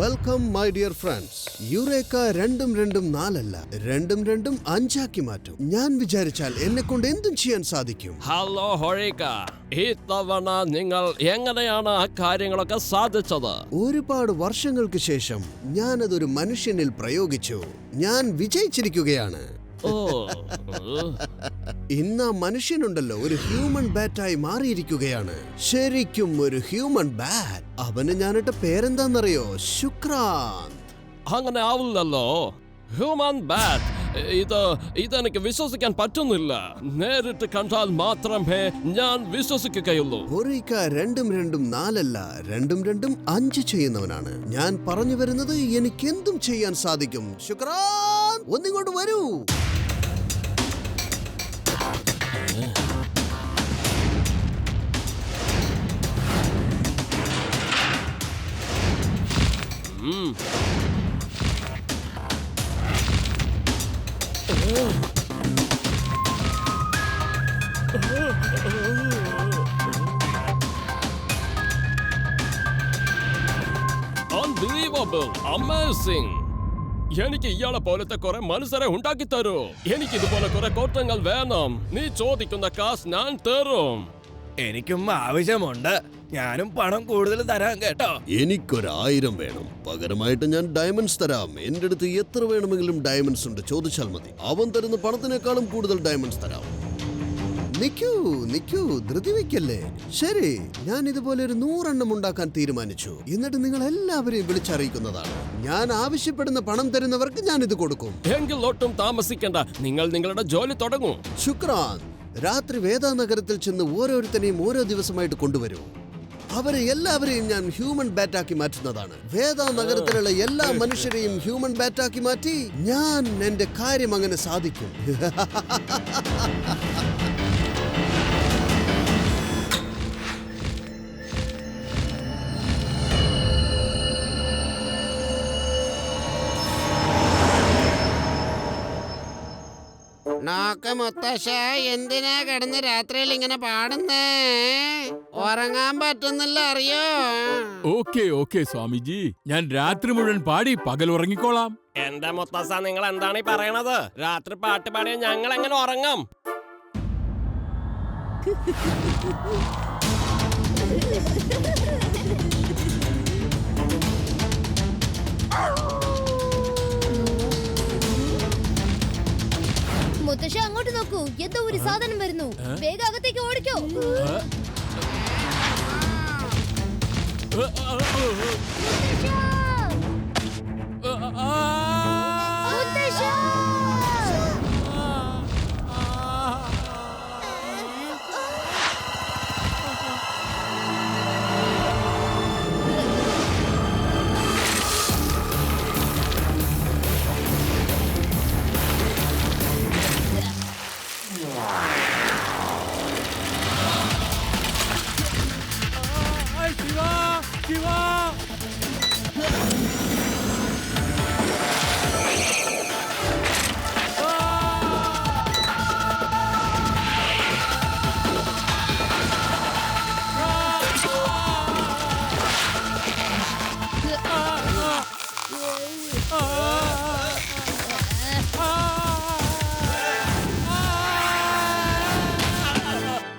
Welcome my dear friends. Eureka രണ്ടും രണ്ടും നാലല്ല, രണ്ടും രണ്ടും അഞ്ചാക്കി മാറ്റും. ഞാൻ വിചാരിച്ചാൽ എന്നെ കൊണ്ട് എന്തും ചെയ്യാൻ സാധിക്കും. ഹലോ ഹൊറേക്ക, ഈ തവണ നിങ്ങൾ എങ്ങനെയാണ് ആ കാര്യങ്ങളൊക്കെ സാധിച്ചത്? ഒരുപാട് വർഷങ്ങൾക്ക് ശേഷം ഞാനതൊരു മനുഷ്യനിൽ പ്രയോഗിച്ചു. ഞാൻ വിജയിച്ചിരിക്കുകയാണ്. ഇന്ന് ആ മനുഷ്യനുണ്ടല്ലോ ഒരു ഹ്യൂമൻ ബാറ്റായി മാറിയിരിക്കുകയാണ്. ശരിക്കും ഒരു ഹ്യൂമൻ ബാറ്റ്. അവന് ഞാനിട്ട പേരെന്താന്നറിയോ? ശുക്രാന്ത്. അങ്ങനെ ആവില്ലല്ലോ. ഹ്യൂമൻ ബാറ്റ്, ഇതെനിക്ക് വിശ്വസിക്കാൻ പറ്റുന്നില്ല. നേരിട്ട് കണ്ടാൽ മാത്രമേ ഞാൻ വിശ്വസിക്കുകയുള്ളൂ. ഹൊറേക്ക രണ്ടും രണ്ടും നാലല്ല, രണ്ടും രണ്ടും അഞ്ച് ചെയ്യുന്നവനാണ്. ഞാൻ പറഞ്ഞു വരുന്നത് എനിക്ക് എന്തും ചെയ്യാൻ സാധിക്കും. ശുക്രാന്ത്, ഒന്നിങ്ങോട്ട് വരൂ. Unbelievable, amazing. എനിക്ക് ഇയാളെ പോലത്തെ കുറെ മനുഷ്യരെ ഉണ്ടാക്കി തരൂ. എനിക്ക് ഇതുപോലെ കുറെ കോട്ടങ്ങൾ വേണം. നീ ചോദിക്കുന്ന കാശ് ഞാൻ തരും. എനിക്കും ആവശ്യമുണ്ട്. ഞാനും പണം കൂടുതൽ തരാം കേട്ടോ. എനിക്കൊരു1000 വേണം. പകരമായിട്ട് ഞാൻ ഡയമണ്ട്സ് തരാം. എന്റെ അടുത്ത് എത്ര വേണമെങ്കിലും ഡയമണ്ട്സ് ഉണ്ട്, ചോദിച്ചാൽ മതി. അവൻ തരുന്ന പണത്തിനേക്കാളും കൂടുതൽ ഡയമണ്ട്സ് തരാം. നിക്കൂ, ധൃതി വെക്കല്ലേ. ശരി, ഞാൻ ഇതുപോലെ ഒരു 100 എണ്ണം ഉണ്ടാക്കാൻ തീരുമാനിച്ചു. എന്നിട്ട് നിങ്ങൾ എല്ലാവരെയും വിളിച്ചറിയിക്കുന്നതാണ്. ഞാൻ ആവശ്യപ്പെടുന്ന പണം തരുന്നവർക്ക് ഞാൻ ഇത് കൊടുക്കും. എങ്കിൽ ഒട്ടും താമസിക്കണ്ട, നിങ്ങൾ നിങ്ങളുടെ ജോലി തുടങ്ങൂ. ശുക്രാന്ത്, രാത്രി വേദാനഗരത്തിൽ ചെന്ന് ഓരോരുത്തരെയും ഓരോ ദിവസമായിട്ട് കൊണ്ടുവരൂ. അവരെ എല്ലാവരെയും ഞാൻ ഹ്യൂമൻ ബാറ്റാക്കി മാറ്റുന്നതാണ്. വേദാനഗരത്തിലുള്ള എല്ലാ മനുഷ്യരെയും ഹ്യൂമൻ ബാറ്റാക്കി മാറ്റി ഞാൻ എന്റെ കാര്യം അങ്ങനെ സാധിക്കും. മുത്തശ്ശ, എന്തിനാ കിടന്ന് രാത്രിയിൽ ഇങ്ങനെ പാടുന്നേ? ഉറങ്ങാൻ പറ്റുന്നില്ല, അറിയോ? ഓക്കെ സ്വാമിജി, ഞാൻ രാത്രി മുഴുവൻ പാടി പകൽ ഉറങ്ങിക്കോളാം. എന്റെ മുത്തശ്ശ, നിങ്ങൾ എന്താണ് ഈ പറയണത്? രാത്രി പാട്ട് പാടിയ ഞങ്ങൾ എങ്ങനെ ഉറങ്ങാം? മുത്തശ്ശ, അങ്ങോട്ട് നോക്കൂ, എന്തോ ഒരു സാധനം വരുന്നു. വേഗം അകത്തേക്ക് ഓടിക്കോ.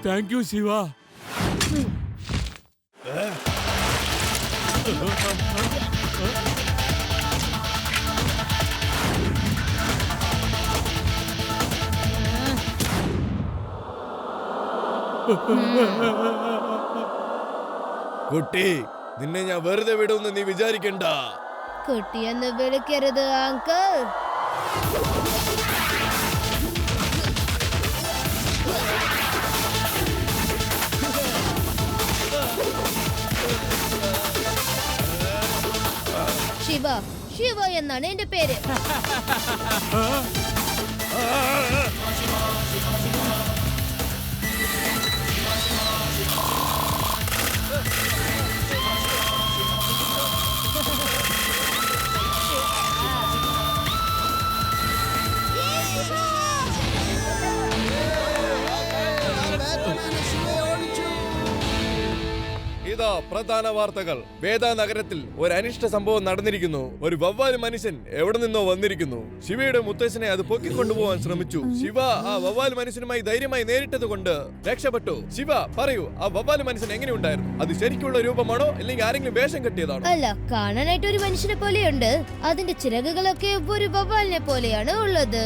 Thank you Shiva. കുട്ടി, നിന്നെ ഞാൻ വെറുതെ വിടുമെന്ന് നീ വിചാരിക്കണ്ട. കുട്ടിയെന്ന് വിളിക്കരുത് അങ്കിൾ. ശിവ എന്നാണ് എന്റെ പേര്. പ്രധാന വാർത്തകൾ. വേദ നഗരത്തിൽ ഒരു അനിഷ്ട സംഭവം നടന്നിരിക്കുന്നു. ഒരു വവ്വാല് മനുഷ്യൻ എവിടെ നിന്നോ വന്നിരിക്കുന്നു. ശിവയുടെ മുത്തശ്ശനെ അത് പൊക്കിക്കൊണ്ടുപോകാൻ ശ്രമിച്ചു. ശിവ ആ വവ്വാല് മനുഷ്യനുമായി ധൈര്യമായി നേരിട്ടത് കൊണ്ട് രക്ഷപ്പെട്ടു. ശിവ പറയൂ, ആ വവ്വാല് മനുഷ്യൻ എങ്ങനെയുണ്ടായിരുന്നു? അത് ശരിക്കുള്ള രൂപമാണോ അല്ലെങ്കിൽ ആരെങ്കിലും വേഷം കെട്ടിയതാണോ? അല്ല, കാണാനായിട്ട് ഒരു മനുഷ്യനെ പോലെയുണ്ട്. അതിന്റെ ചിറകുകളൊക്കെ ഒരു വവ്വാലിനെ പോലെയാണ് ഉള്ളത്.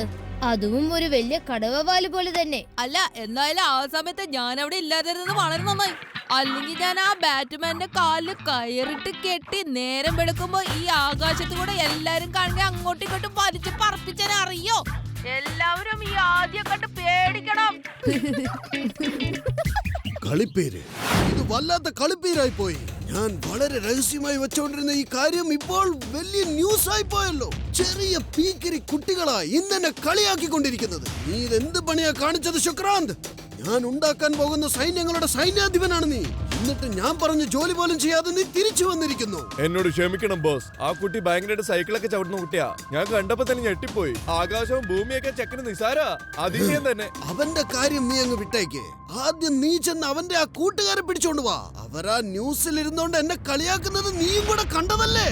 അതും ഒരു വലിയ കടവവാല് പോലെ തന്നെ. അല്ല, എന്നാലും ആ സമയത്ത് ഞാൻ അവിടെ ഇല്ലാതിരുന്നത് വളരെ നന്നായി. അല്ലെങ്കിൽ ഞാൻ ആ ബാറ്റ്മാന്റെ കാലില് കയറിട്ട് കെട്ടി നേരം വെളുക്കുമ്പോ ഈ ആകാശത്ത് കൂടെ എല്ലാരും കാണുക അങ്ങോട്ടും ഇങ്ങോട്ടും വലിച്ചു പറപ്പിച്ചാൽ അറിയോ? എല്ലാവരും ഈ ആദ്യം കണ്ട് പേടിക്കണം. കളിപ്പേര്, ഇത് വല്ലാത്ത കളിപ്പേരായി പോയി. ഞാൻ വളരെ രഹസ്യമായി വെച്ചോണ്ടിരുന്ന ഈ കാര്യം ഇപ്പോൾ വലിയ ന്യൂസ് ആയി പോയല്ലോ. ചെറിയ പീക്കിരി കുട്ടികളാ ഇന്നെന്നെ കളിയാക്കിക്കൊണ്ടിരിക്കുന്നത്. നീ ഇതെന്ത് പണിയാ കാണിച്ചത് ശുക്രാന്ത്? ഞാൻ ഉണ്ടാക്കാൻ പോകുന്ന സൈന്യങ്ങളുടെ സൈന്യാധിപനാണ് നീ. എന്നിട്ട് ഞാൻ പറഞ്ഞ ജോലി പോലും ചെയ്യാതെ നീ തിരിച്ചു വന്നിരിക്കുന്നു. എന്നോട് ക്ഷമിക്കണം ബോസ്. ആ കുട്ടി ഭയങ്കരമായിട്ട് സൈക്കിളൊക്കെ ചവിട്ടുന്ന കുട്ടിയാ. ഞാൻ കണ്ടപ്പോ തന്നെ ഞെട്ടിപ്പോയി. ആകാശവും ഭൂമിയൊക്കെ ചെക്കന് നിസാരാ. അതിശയം തന്നെ. അവന്റെ കാര്യം നീ അങ്ങ് വിട്ടേക്ക്. ആദ്യം നീ ചെന്ന് അവന്റെ ആ കൂട്ടുകാരെ പിടിച്ചോണ്ട് വാ. അവരാ ന്യൂസിൽ ഇരുന്നോണ്ട് എന്നെ കളിയാക്കുന്നത് നീയും കൂടെ കണ്ടതല്ലേ?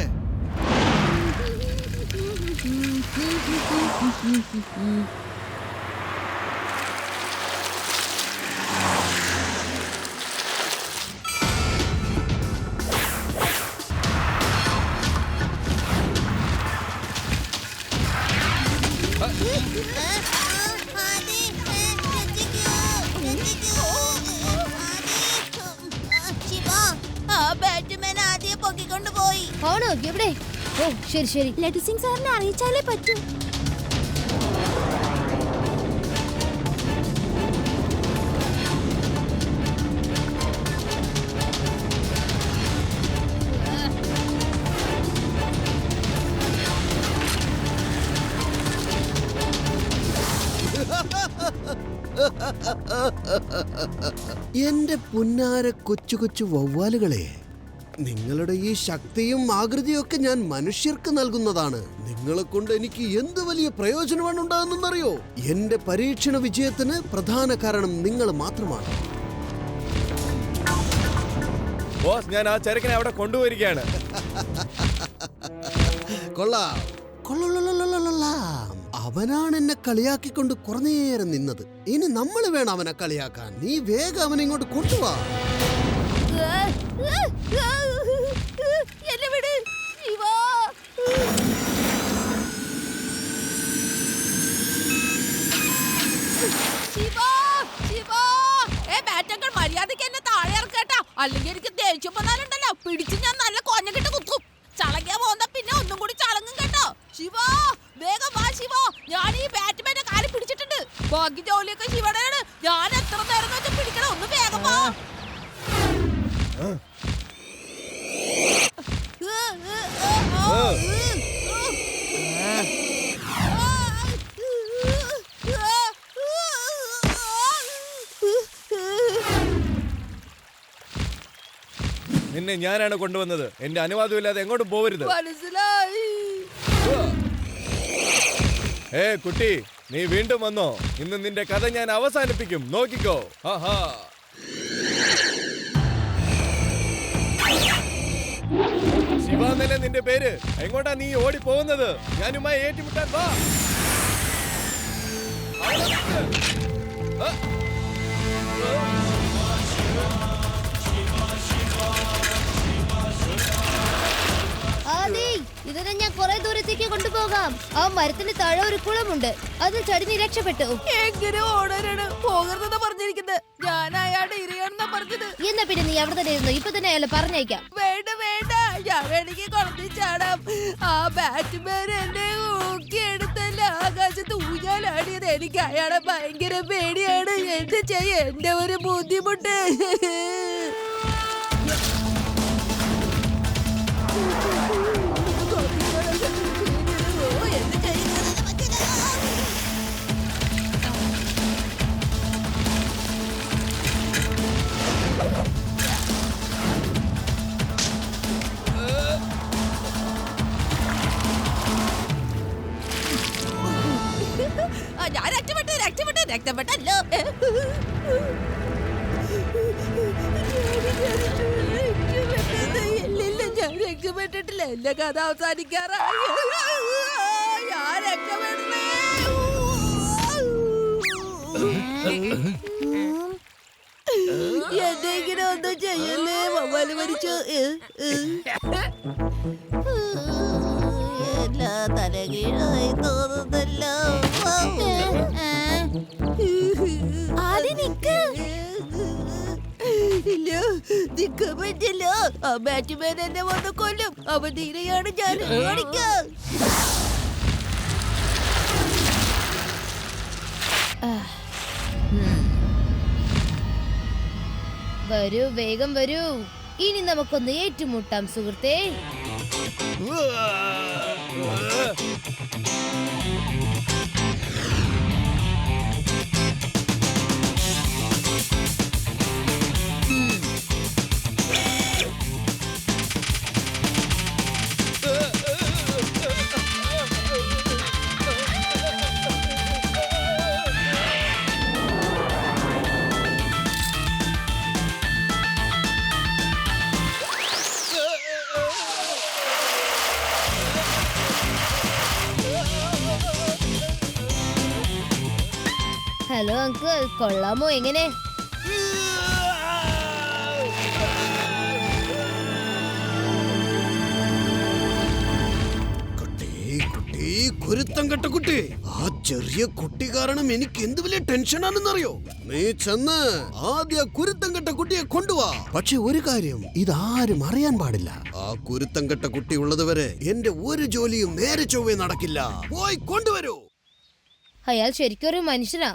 ആ ബാറ്റ്മാൻ ആദ്യം പൊക്കിക്കൊണ്ടുപോയി. ആണോ? എവിടെ? ഓ ശരി ശരി. ലഡു സിംഗ് സാറിനെ അറിയിച്ചാലേ പറ്റൂ. എന്റെ പുന്നാര കൊച്ചു കൊച്ചു വവ്വാലുകളെ, നിങ്ങളുടെ ഈ ശക്തിയും ആകൃതിയും ഒക്കെ ഞാൻ മനുഷ്യർക്ക് നൽകുന്നതാണ്. നിങ്ങളെ കൊണ്ട് എനിക്ക് എന്ത് വലിയ പ്രയോജനമാണ് ഉണ്ടാകുന്നറിയോ? എന്റെ പരീക്ഷണ വിജയത്തിന് പ്രധാന കാരണം നിങ്ങൾ മാത്രമാണ്. ബോസ്, ഞാൻ ആ ചെറുക്കനെ അവിടെ കൊണ്ടുപോയിരിക്കുകയാണ്. കൊള്ളാം കൊള്ളാം. അവനാണ് എന്നെ കളിയാക്കിക്കൊണ്ട് കുറഞ്ഞേരം നിന്നത്. ഇനി നമ്മൾ വേണം അവനെ കളിയാക്കാൻ. നീ വേഗം അവനെ ഇങ്ങോട്ട് കൊണ്ടുപോവാ. എന്നെ വിട് ശിവ. ശിവ, ശിവ. ബാറ്റങ്ങൾ മര്യാദക്ക് എന്നെ താഴെ ഇറക്കട്ടാ. അല്ലെങ്കിൽ എനിക്ക് ദേഷ്യം വന്നാലുണ്ടല്ലോ പിടിച്ച് ഞാൻ നല്ല കൊഞ്ഞക്കിട്ട് കുത്തും. ചളങ്ങിയാ പോകുന്ന പിന്നെ ഒന്നും കൂടി ചളങ്ങും കേട്ടോ. ശിവ, വേഗം വാ ശിവ. ഞാൻ ഈ ബാറ്റ്മാന്റെ കാല് പിടിച്ചിട്ടുണ്ട്. ബാക്കി ജോലിയൊക്കെ ശിവയുടെയാണ്. ഞാൻ എത്ര നേരം വെച്ച് പിടിക്കണം. ഒന്ന് വേഗം വാ. നിന്നെ ഞാനാണ് കൊണ്ടുവന്നത്. എന്റെ അനുവാദമില്ലാതെ എങ്ങോട്ടും പോവരുത്. മനസ്സിലായി. കുട്ടി, നീ വീണ്ടും വന്നോ? ഇന്ന് നിന്റെ കഥ ഞാൻ അവസാനിപ്പിക്കും. നോക്കിക്കോ. ശിവാന്നല്ലേ നിന്റെ പേര്? എങ്ങോട്ടാ നീ ഓടി പോകുന്നത്? ഞാനുമായി ഏറ്റുമുട്ടാൻ വാ. ഇതിനെ ഞാൻ കുറെ ദൂരത്തേക്ക് കൊണ്ടുപോകാം. ആ മരത്തിന് താഴെ ഒരു കുളമുണ്ട്. അതിൽ ചടിഞ്ഞ് രക്ഷപ്പെട്ടു. എങ്ങനെ ഓടാനാണ് പോകരുതെന്ന് പറഞ്ഞിരിക്കുന്നത്? ഞാൻ അയാളുടെ ഇരയാണെന്നാ പറഞ്ഞത്. എന്നാ പിന്നെ നീ അവിടെ തന്നെ ഇരുന്നു. ഇപ്പൊ തന്നെ അയാളെ പറഞ്ഞയക്കാം. വേണ്ട വേണ്ട, ഞാൻ വേണമെങ്കിൽ കുളത്തിൽ ചാടാം. ആ ബാറ്റ്മാൻ എന്നെ ഊക്കിയെടുത്തല്ല ആകാശത്ത് ഊഞ്ഞാലാടിയത്. എനിക്ക് അയാളെ ഭയങ്കര പേടിയാണ്. എന്ത് ചെയ്യാ, എന്റെ ഒരു ബുദ്ധിമുട്ട്. ഞാൻ രക്ഷപ്പെട്ടല്ലോ. രക്ഷപ്പെട്ടിട്ടില്ല. എന്റെ കഥ അവസാനിക്കാറായി. ഞാൻ രക്ഷപ്പെടണേ. എന്തെങ്കിലും ഒന്നും ചെയ്യല്ലേ. വവ്വാല് മരിച്ചു. എല്ലാ തലകീഴായി തോന്നുന്നല്ലോ. ഇല്ല, നിൽക്കാൻ പറ്റില്ല. ആ ബാറ്റ്മാൻ എന്നെ വന്ന് കൊല്ലും. അവൻ തീരെയാണ് ഞാൻ കാണിക്കാം. വരൂ, വേഗം വരൂ. ഇനി നമുക്കൊന്ന് ഏറ്റുമുട്ടാം സുഹൃത്തേ. ഹലോ അങ്കിൾ, കൊള്ളാമോ? എങ്ങനെ? കുരുത്തം കെട്ട കുട്ടി. ആ ചെറിയ കുട്ടി കാരണം എനിക്ക് എന്ത് വലിയ ടെൻഷനാണെന്നറിയോ? നീ ചെന്ന് ആദ്യ കുരുത്തം കെട്ട കുട്ടിയെ കൊണ്ടുവാ. പക്ഷെ ഒരു കാര്യം, ഇതാരും അറിയാൻ പാടില്ല. ആ കുരുത്തം കെട്ട കുട്ടി ഉള്ളതുവരെ എന്റെ ഒരു ജോലിയും നേരെ ചൊവ്വേ നടക്കില്ല. പോയി കൊണ്ടുവരൂ. അയാൾ ശരിക്കും ഒരു മനുഷ്യനാ.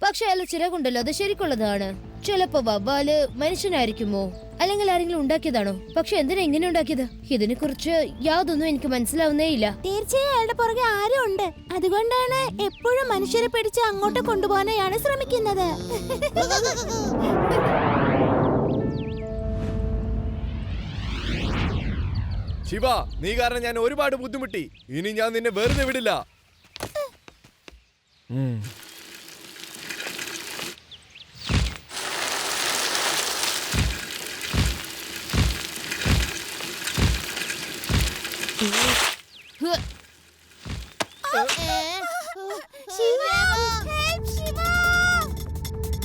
പക്ഷെ അയാൾ ചിറകുണ്ടല്ലോ, അത് ശരിക്കുള്ളതാണ്. ചിലപ്പോ വവ്വാല് മനുഷ്യനായിരിക്കുമോ, അല്ലെങ്കിൽ ആരെങ്കിലും ഉണ്ടാക്കിയതാണോ? പക്ഷെ എന്തിനാ ഇങ്ങനെ ഉണ്ടാക്കിയത്? ഇതിനെ കുറിച്ച് യാതൊന്നും എനിക്ക് മനസ്സിലാവുന്നേ ഇല്ല. തീർച്ചയായും അയാളുടെ പുറകെ ആരോ ഉണ്ട്. അതുകൊണ്ടാണ് എപ്പോഴും മനുഷ്യരെ പിടിച്ച് അങ്ങോട്ട് കൊണ്ടുപോകാനാണ് ശ്രമിക്കുന്നത്. ശിവ, നീ കാരണം ഞാൻ ഒരുപാട് ബുദ്ധിമുട്ടി. ഇനി ഞാൻ നിന്നെ വെറുതെ വിടില്ല.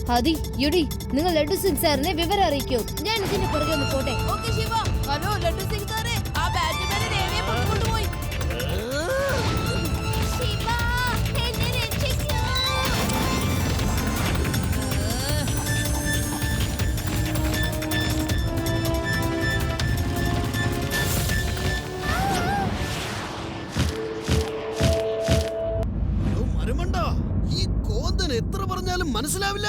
ഹതി, യുഡി, നിങ്ങൾ ലഡ്ഡു സിംഗ് സാറിനെ വിവരം അറിയിക്കൂ. ഞാൻ ഇതിന്റെ പുറകെ ഒന്ന് പോട്ടെ. ഓക്കേ ശിവ. ഹലോ ലഡ്ഡു സിംഗ് സാറേ, ആ ബാറ്റ്മാനെ ദേവിയെ കൊണ്ടുപോയി. ശിവ, എന്നെ രക്ഷിക്കൂ. മരുമണ്ട, ഈ കോന്തൻ എത്ര പറഞ്ഞാലും മനസ്സിലാവില്ല.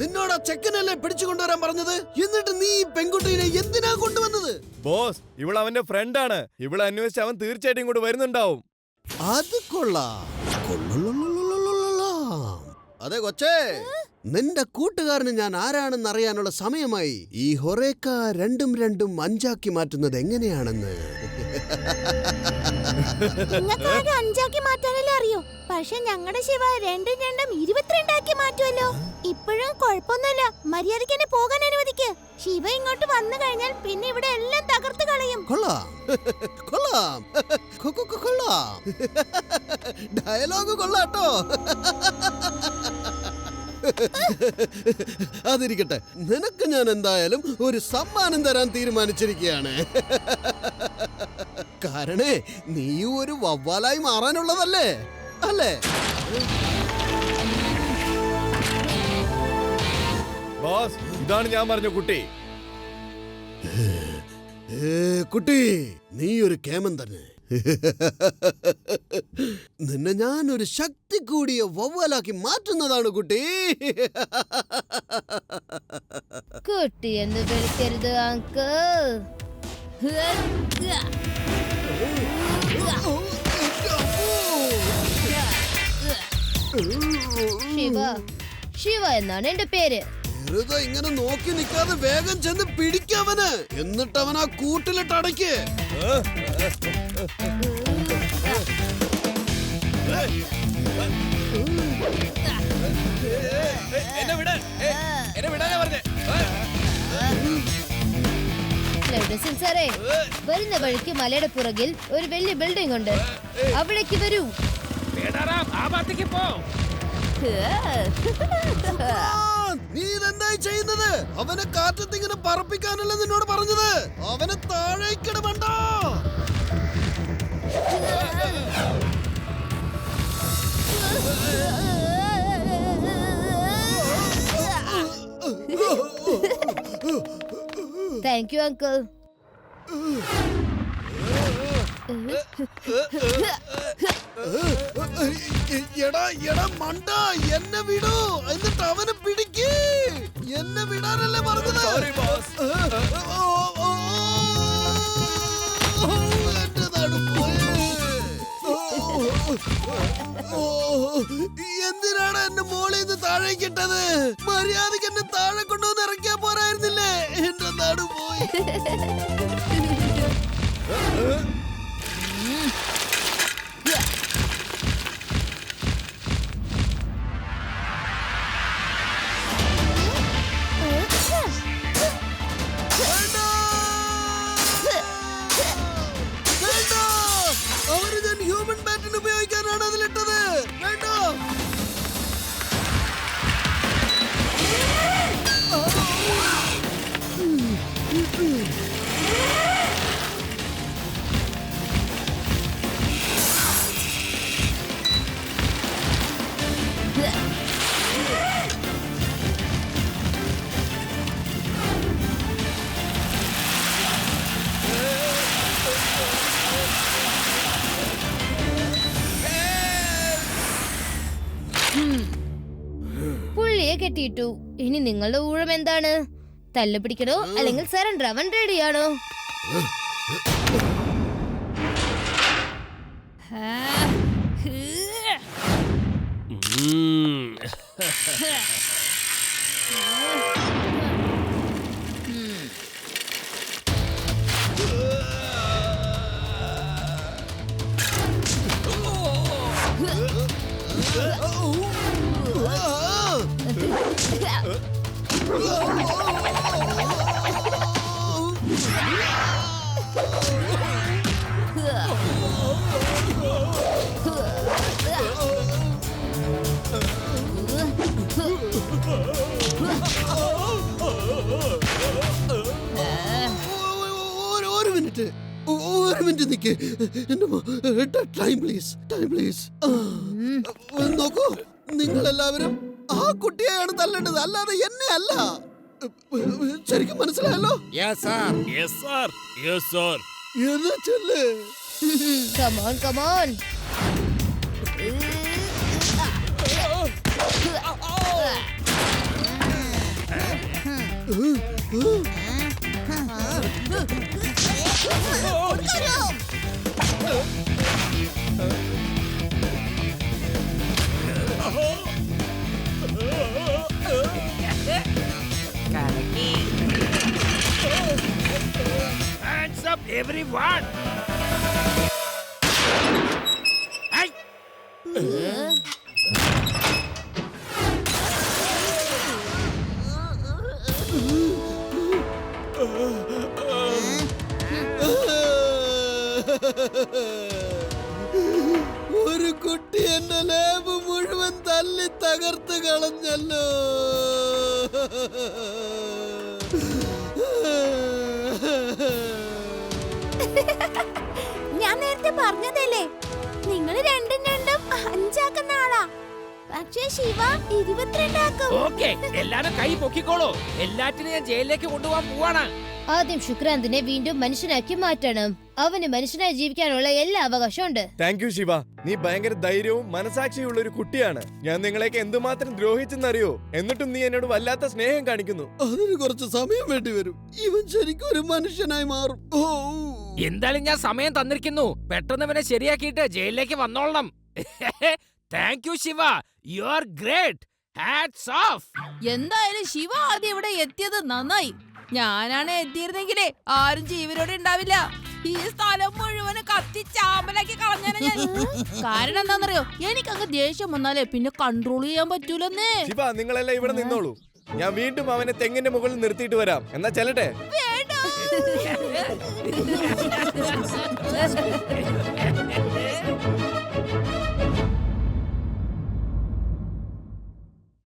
നിന്നോട് ആ ചെക്കനല്ലേ പിടിച്ചു കൊണ്ടുവരാൻ പറഞ്ഞത്? എന്നിട്ട് നീ ഈ പെൺകുട്ടീനെ എന്തിനാ കൊണ്ടുവന്നത്? ബോസ്, ഇവൾ അവന്റെ ഫ്രണ്ടാണ്. ഇവളെ അന്വേഷിച്ച് അവൻ തീർച്ചയായിട്ടും ഇങ്ങോട്ട് വരുന്നുണ്ടാവും. അത് കൊള്ളാം. അതെ കൊച്ചേ, നിന്റെ കൂട്ടുകാരന് ഞാൻ ആരാണെന്ന് അറിയാനുള്ള സമയമായി. ഈ ഹൊറേക്ക രണ്ടും രണ്ടും അഞ്ചാക്കി മാറ്റുന്നത് എങ്ങനെയാണെന്ന്. നിങ്ങൾക്ക് ആകെ 5 ആക്കി മാറ്റാനല്ലേ അറിയോ? പക്ഷെ ഞങ്ങളുടെ ശിവ 2 2 22 ആക്കി മാറ്റുമല്ലോ. ഇപ്പോഴും കുഴപ്പമൊന്നുമില്ല. മര്യാദയ്ക്ക് എന്നെ പോകാൻ അനുവദിക്ക്. ശിവ ഇങ്ങോട്ട് വന്നു കഴിഞ്ഞാൽ പിന്നെ ഇവിടെ എല്ലാം തകർത്ത് കളയും. കൊള്ളാം കൊള്ളാം കൊള്ളാം. ഡയലോഗ് കൊള്ളാട്ടോ. അതിരിക്കട്ടെ, നിനക്ക് ഞാൻ എന്തായാലും ഒരു സമ്മാനം തരാൻ തീരുമാനിച്ചിരിക്കുകയാണ്. കാരണേ നീ ഒരു വവ്വാലായി മാറാനുള്ളതല്ലേ അല്ലേ? ബോസ്, ഇതാണ് ഞാൻ പറഞ്ഞ കുട്ടി. കുട്ടി, നീ ഒരു കേമൻ തന്നെ. നിന്നെ ഞാൻ ഒരു ശക്തി കൂടിയ വവ്വാലാക്കി മാറ്റുന്നതാണ് കുട്ടി. കുട്ടി എന്ന് വിളിക്കരുത് അങ്കിൾ. ശിവ, ശിവ എന്നാണ് എന്റെ പേര്. വെറുതെ ഇങ്ങനെ നോക്കി നിൽക്കാതെ വേഗം ചെന്ന് പിടിക്കവന്. എന്നിട്ട് അവൻ ആ കൂട്ടിലിട്ട് അടയ്ക്ക്. എന്നെ വിടാനാ പറഞ്ഞേ. മെഡിസിൻ സാറേ, വരുന്ന വഴിക്ക് മലയുടെ പുറകിൽ ഒരു വലിയ ബിൽഡിംഗ് ഉണ്ട്, അവിടേക്ക് വരൂ. നീ ഇതെന്തായി ചെയ്യുന്നത്? അവനെ കാറ്റത്ത് ഇങ്ങനെ പറപ്പിക്കാനല്ല നിന്നോട് പറഞ്ഞത്. അവനെ താഴേക്കിടണ്ട. Thank you uncle. എടാ മണ്ട, എന്നെ വിടൂ, എന്നിട്ട് അവനെ പിടിക്ക്. എന്നെ വിടാനല്ലേ പറഞ്ഞത്? Sorry, boss. എന്റെ നാട് പോയേ. എന്തിനാണ് എന്നെ മോളിൽ നിന്ന് താഴേക്കിട്ടത്? മര്യാദക്ക് എന്നെ താഴെ കൊണ്ടുവന്ന് ഇറക്കിയാ പോരായിരുന്നില്ലേ? എന്റെ നാട് പോയി. അവര് ഞാൻ ഹ്യൂമൻ ബാറ്റിന് ഉപയോഗിക്കാനാണ് അതിലിട്ടത്. വേണ്ട. പുള്ളിയെ കെട്ടിയിട്ടു. ഇനി നിങ്ങളുടെ ഊഴം എന്താണ്? തല്ലു പിടിക്കണോ അല്ലെങ്കിൽ സറണ്ടർ അവൻ റെഡിയാണോ? ഒരു മിനിറ്റ് നിക്ക്. Time please. നോക്കൂ, നിങ്ങളെല്ലാവരും ആ കുട്ടിയെയാണ് തല്ലേണ്ടത്, അല്ലാതെ എന്നെ അല്ല. ശരിക്കും മനസ്സിലായല്ലോ? Yes, sir. എന്നാ ചെല്ല്. Come on. Hands up, everyone! Hey! ഒരു കുട്ടി എന്റെ ലാബ് മുഴുവൻ തല്ലി തകർത്ത് കളഞ്ഞല്ലോ. ഞാൻ നേരത്തെ പറഞ്ഞതല്ലേ, നിങ്ങൾ രണ്ടും 5 ആക്കുന്ന ആളാ. പക്ഷേ ശിവ 22 ആക്കും. ഓക്കേ, എല്ലാരും കൈ പൊക്കിക്കോളൂ. എല്ലാറ്റിനും ഞാൻ ജയിലിലേക്ക് കൊണ്ടുപോകാൻ പോവാണ്. ആദ്യം ശുക്രാന്തിനെ വീണ്ടും മനുഷ്യനാക്കി മാറ്റണം. അവന് മനുഷ്യനായി ജീവിക്കാനുള്ള എല്ലാ അവകാശവും ഉണ്ട്. Thank you Shiva. നീ ഭയങ്കര ധൈര്യവും മനസാക്ഷിയുള്ള ഒരു കുട്ടിയാണ്. ഞാൻ നിങ്ങളെയൊക്കെ എന്തുമാത്രം ദ്രോഹിച്ചെന്നറിയോ? എന്നിട്ടും നീ എന്നോട് വല്ലാത്ത സ്നേഹം കാണിക്കുന്നു. അതിന് കുറച്ച് സമയം വേണ്ടി വരും. ഇവൻ ശരിക്കും ഒരു മനുഷ്യനായി മാറും. എന്തായാലും ഞാൻ സമയം തന്നിരിക്കുന്നു. പെട്ടെന്ന് ഇവനെ ശരിയാക്കിയിട്ട് ജയിലിലേക്ക് വന്നോളണം. Thank you Shiva, you are great. Hats off. എന്തായാലും ശിവ ആദ്യം ഇവിടെ എത്തിയത് നന്നായി. ഞാനാണ് എത്തിയിരുന്നെങ്കിലേ ആരും ജീവനോടെ ഉണ്ടാവില്ല. ഈ സ്ഥലം മുഴുവനും കത്തി ചാമ്പലാക്കി കളഞ്ഞാണ് ഞാൻ. കാരണം എന്താണെന്നറിയോ? എനിക്കങ്ങ് ദേഷ്യം വന്നാലേ പിന്നെ കൺട്രോൾ ചെയ്യാൻ പറ്റൂലെന്നേ. ശിവ, നിങ്ങളെല്ലാം ഇവിടെ നിന്നോളൂ. ഞാൻ വീണ്ടും അവനെ തെങ്ങിന്റെ മുകളിൽ നിർത്തിയിട്ട് വരാം. എന്നാ ചെല്ലട്ടെ? വേണ്ട.